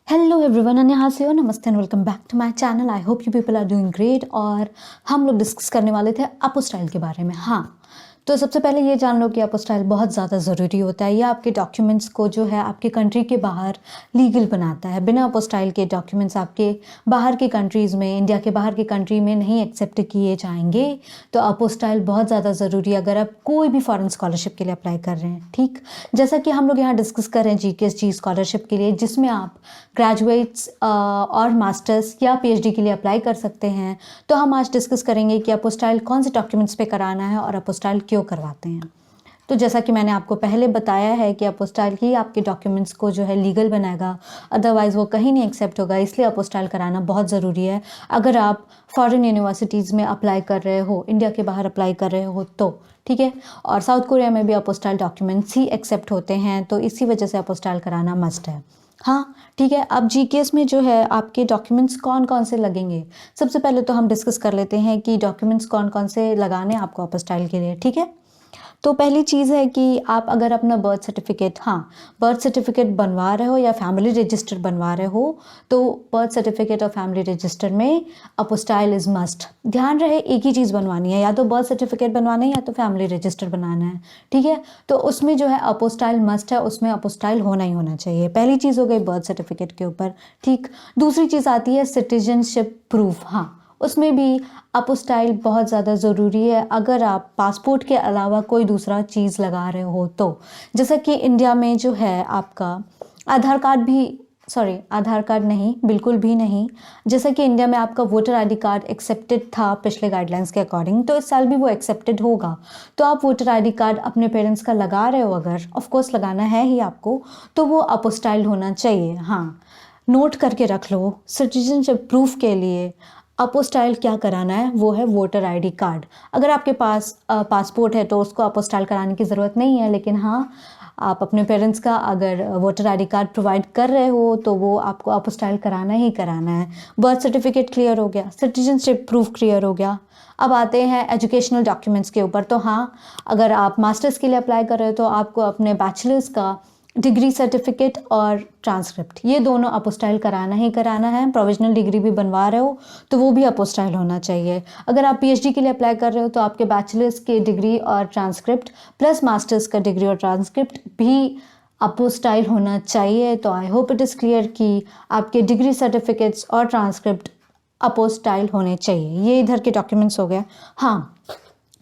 Hello everyone, अन्यहासेयो, नमस्ते and welcome back to my channel. I hope you people are doing great. और हम लोग डिस्कस करने वाले थे अपोस्टाइल के बारे में। हाँ, तो सबसे पहले ये जान लो कि अपोस्टाइल बहुत ज़्यादा ज़रूरी होता है। ये आपके डॉक्यूमेंट्स को जो है आपके कंट्री के बाहर लीगल बनाता है। बिना अपोस्टाइल के डॉक्यूमेंट्स आपके बाहर की कंट्रीज़ में, इंडिया के बाहर की कंट्री में नहीं एक्सेप्ट किए जाएंगे। तो अपोस्टाइल बहुत ज़्यादा ज़रूरी है अगर आप कोई भी फॉरेन स्कॉलरशिप के लिए अप्लाई कर रहे हैं। ठीक, जैसा कि हम लोग यहाँ डिस्कस कर रहे हैं GKSG स्कॉलरशिप के लिए, जिसमें आप ग्रेजुएट्स और मास्टर्स या PhD के लिए अप्लाई कर सकते हैं। तो हम आज डिस्कस करेंगे कि अपोस्टाइल कौन से डॉक्यूमेंट्स पे कराना है और अपोस्टाइल क्यों करवाते हैं। तो जैसा कि मैंने आपको पहले बताया है कि अपोस्टाइल ही आपके डॉक्यूमेंट्स को जो है लीगल बनाएगा, अदरवाइज़ वो कहीं नहीं एक्सेप्ट होगा। इसलिए अपोस्टाइल कराना बहुत ज़रूरी है अगर आप फॉरेन यूनिवर्सिटीज़ में अप्लाई कर रहे हो, इंडिया के बाहर अप्लाई कर रहे हो तो। ठीक है, और साउथ कोरिया में भी अपोस्टाइल डॉक्यूमेंट्स ही एक्सेप्ट होते हैं, तो इसी वजह से अपोस्टाइल कराना मस्ट है। हाँ ठीक है, अब GKS में जो है आपके डॉक्यूमेंट्स कौन कौन से लगेंगे, सबसे पहले तो हम डिस्कस कर लेते हैं कि डॉक्यूमेंट्स कौन कौन से लगाने हैं आपको अपोस्टाइल के लिए। ठीक है, तो पहली चीज़ है कि आप अगर अपना बर्थ सर्टिफिकेट, हाँ, बर्थ सर्टिफिकेट बनवा रहे हो या फैमिली रजिस्टर बनवा रहे हो, तो बर्थ सर्टिफिकेट और फैमिली रजिस्टर में अपोस्टाइल इज़ मस्ट। ध्यान रहे एक ही चीज़ बनवानी है, या तो बर्थ सर्टिफिकेट बनवाना है या तो फैमिली रजिस्टर बनाना है। ठीक है, तो उसमें जो है अपोस्टाइल मस्ट है, उसमें अपोस्टाइल होना ही होना चाहिए। पहली चीज़ हो गई बर्थ सर्टिफिकेट के ऊपर। ठीक, दूसरी चीज़ आती है सिटीजनशिप प्रूफ। हाँ, उसमें भी अपोस्टाइल बहुत ज़्यादा ज़रूरी है अगर आप पासपोर्ट के अलावा कोई दूसरा चीज़ लगा रहे हो तो। जैसा कि इंडिया में जो है आपका आधार कार्ड भी, सॉरी आधार कार्ड नहीं, बिल्कुल भी नहीं। जैसा कि इंडिया में आपका वोटर ID कार्ड एक्सेप्टेड था पिछले गाइडलाइंस के अकॉर्डिंग, तो इस साल भी वो एक्सेप्टेड होगा। तो आप वोटर ID कार्ड अपने पेरेंट्स का लगा रहे हो, अगर ऑफ कोर्स लगाना है ही आपको, तो वो अपोस्टाइल होना चाहिए। हाँ, नोट करके रख लो, सिटीजनशिप प्रूफ के लिए अपोस्टाइल क्या कराना है, वो है वोटर ID कार्ड। अगर आपके पास पासपोर्ट है तो उसको अपोस्टाइल कराने की ज़रूरत नहीं है, लेकिन हाँ, आप अपने पेरेंट्स का अगर वोटर ID कार्ड प्रोवाइड कर रहे हो तो वो आपको अपोस्टाइल कराना ही कराना है। बर्थ सर्टिफिकेट क्लियर हो गया, सिटीजनशिप प्रूफ क्लियर हो गया। अब आते हैं एजुकेशनल डॉक्यूमेंट्स के ऊपर। तो हाँ, अगर आप मास्टर्स के लिए अप्लाई कर रहे हो तो आपको अपने बैचलर्स का डिग्री सर्टिफिकेट और ट्रांसक्रिप्ट, ये दोनों अपोस्टाइल कराना ही कराना है। प्रोविजनल डिग्री भी बनवा रहे हो तो वो भी अपोस्टाइल होना चाहिए। अगर आप PhD के लिए अप्लाई कर रहे हो तो आपके बैचलर्स के डिग्री और ट्रांसक्रिप्ट प्लस मास्टर्स का डिग्री और ट्रांसक्रिप्ट भी अपोस्टाइल होना चाहिए। तो I hope it is clear कि आपके डिग्री सर्टिफिकेट्स और ट्रांसक्रिप्ट अपोस्टाइल होने चाहिए। ये इधर के डॉक्यूमेंट्स हो गए। हाँ,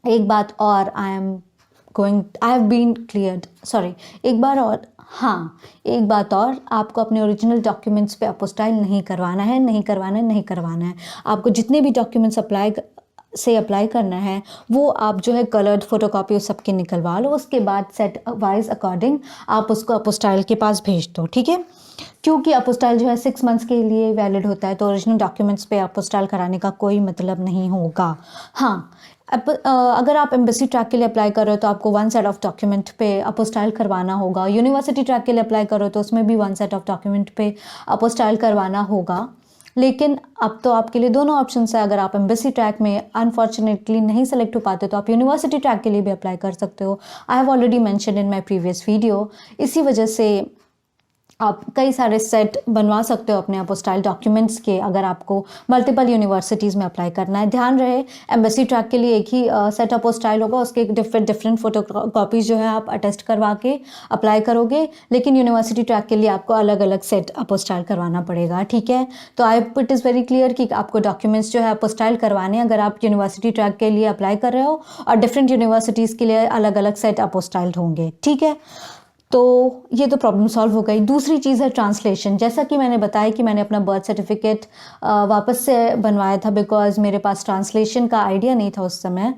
एक बात और, I have been cleared, sorry, एक बार और, हाँ, एक बात और, आपको अपने ओरिजिनल डॉक्यूमेंट्स पे अपोस्टाइल नहीं करवाना है, नहीं करवाना है, नहीं करवाना है। आपको जितने भी डॉक्यूमेंट्स अप्लाई करना है वो आप जो है कलर्ड फोटोकॉपी उस सबके निकलवा लो। उसके बाद सेट वाइज अकॉर्डिंग आप उसको अपोस्टाइल के पास भेज दो। ठीक है, क्योंकि अपोस्टाइल जो है 6 मंथ्स के लिए वैलिड होता है, तो ओरिजिनल डॉक्यूमेंट्स पे अपोस्टाइल कराने का कोई मतलब नहीं होगा। हाँ, अगर आप एम्बेसी ट्रैक के लिए अप्लाई कर रहे हो तो आपको 1 सेट ऑफ डॉक्यूमेंट पे अपोस्टाइल करवाना होगा। यूनिवर्सिटी ट्रैक के लिए अप्लाई कर रहे हो तो उसमें भी 1 सेट ऑफ डॉक्यूमेंट पे अपोस्टाइल करवाना होगा। लेकिन अब तो आपके लिए दोनों ऑप्शन है। अगर आप एम्बेसी ट्रैक में अनफॉर्चुनेटली नहीं सेलेक्ट हो पाते तो आप यूनिवर्सिटी ट्रैक के लिए भी अप्लाई कर सकते हो। I have already mention in my previous video. इसी वजह से आप कई सारे सेट बनवा सकते हो अपने अपोस्टाइल डॉक्यूमेंट्स के, अगर आपको मल्टीपल यूनिवर्सिटीज़ में अप्लाई करना है। ध्यान रहे, एम्बेसी ट्रैक के लिए एक ही सेट अपोस्टाइल होगा, उसके डिफरेंट फोटो कॉपीज़ जो है आप अटेस्ट करवा के अप्लाई करोगे, लेकिन यूनिवर्सिटी ट्रैक के लिए आपको अलग अलग सेट अपोस्टाइल करवाना पड़ेगा। ठीक है, तो आई इट इज़ वेरी क्लियर कि आपको डॉक्यूमेंट्स जो है अपोस्टाइल करवाने अगर आप यूनिवर्सिटी ट्रैक के लिए अप्लाई कर रहे हो, और डिफरेंट यूनिवर्सिटीज़ के लिए अलग अलग सेट अपोस्टाइल होंगे। ठीक है, तो ये तो प्रॉब्लम सॉल्व हो गई। दूसरी चीज़ है ट्रांसलेशन। जैसा कि मैंने बताया कि मैंने अपना बर्थ सर्टिफिकेट वापस से बनवाया था, बिकॉज़ मेरे पास ट्रांसलेशन का आइडिया नहीं था उस समय।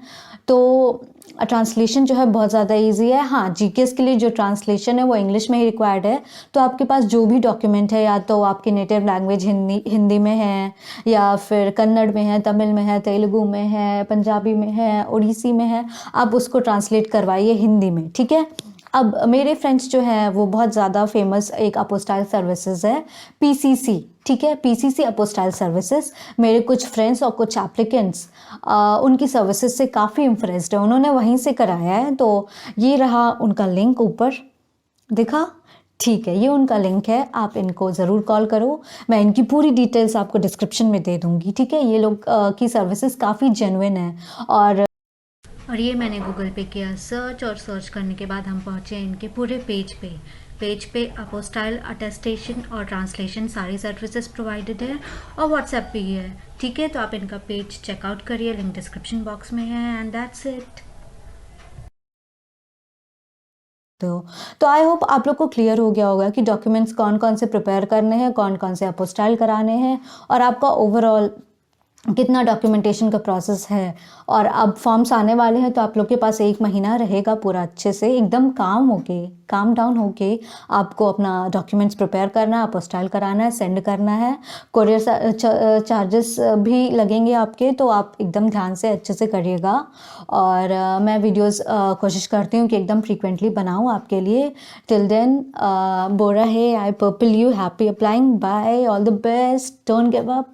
तो ट्रांसलेशन जो है बहुत ज़्यादा इजी है। हाँ, GKS के लिए जो ट्रांसलेशन है वो इंग्लिश में ही रिक्वायर्ड है। तो आपके पास जो भी डॉक्यूमेंट है, या तो आपकी नेटिव लैंग्वेज हिंदी में है, या फिर कन्नड़ में है, तमिल में है, तेलुगु में है, पंजाबी में है, उड़ीसी में है, आप उसको ट्रांसलेट करवाइए हिंदी में। ठीक है, अब मेरे फ्रेंड्स जो हैं वो बहुत ज़्यादा फेमस एक अपोस्टाइल सर्विसेज है PCC। ठीक है, PCC अपोस्टाइल सर्विसेज, मेरे कुछ फ्रेंड्स और कुछ एप्लीकेंट्स उनकी सर्विसेज से काफ़ी इम्प्रेस्ड है, उन्होंने वहीं से कराया है। तो ये रहा उनका लिंक ऊपर दिखा, ठीक है, ये उनका लिंक है, आप इनको ज़रूर कॉल करो। मैं इनकी पूरी डिटेल्स आपको डिस्क्रिप्शन में दे दूँगी, ठीक है? ये लोग की सर्विसेज़ काफ़ी जेन्युइन है और ये मैंने गूगल पे किया सर्च, और सर्च करने के बाद हम पहुँचे इनके पूरे पेज पे अपोस्टाइल अटेस्टेशन और ट्रांसलेशन सारी सर्विसेज प्रोवाइडेड है, और व्हाट्सएप भी है, ठीक है? तो आप इनका पेज चेकआउट करिए, लिंक डिस्क्रिप्शन बॉक्स में है, एंड दैट्स इट। तो आई होप आप लोग को क्लियर हो गया होगा कि डॉक्यूमेंट्स कौन कौन से प्रिपेयर करने हैं, कौन कौन से अपोस्टाइल कराने हैं, और आपका ओवरऑल कितना डॉक्यूमेंटेशन का प्रोसेस है। और अब फॉर्म्स आने वाले हैं, तो आप लोग के पास 1 महीना रहेगा पूरा अच्छे से एकदम काम डाउन होके आपको अपना डॉक्यूमेंट्स प्रिपेयर करना है, अपोस्टाइल कराना है, सेंड करना है। कोरियर चार्जेस भी लगेंगे आपके, तो आप एकदम ध्यान से अच्छे से करिएगा। और मैं वीडियोस कोशिश करती हूँ कि एकदम फ्रीक्वेंटली बनाऊँ आपके लिए। टिल देन, बोरा है, I purple you, happy applying, bye, all the best, don't give up.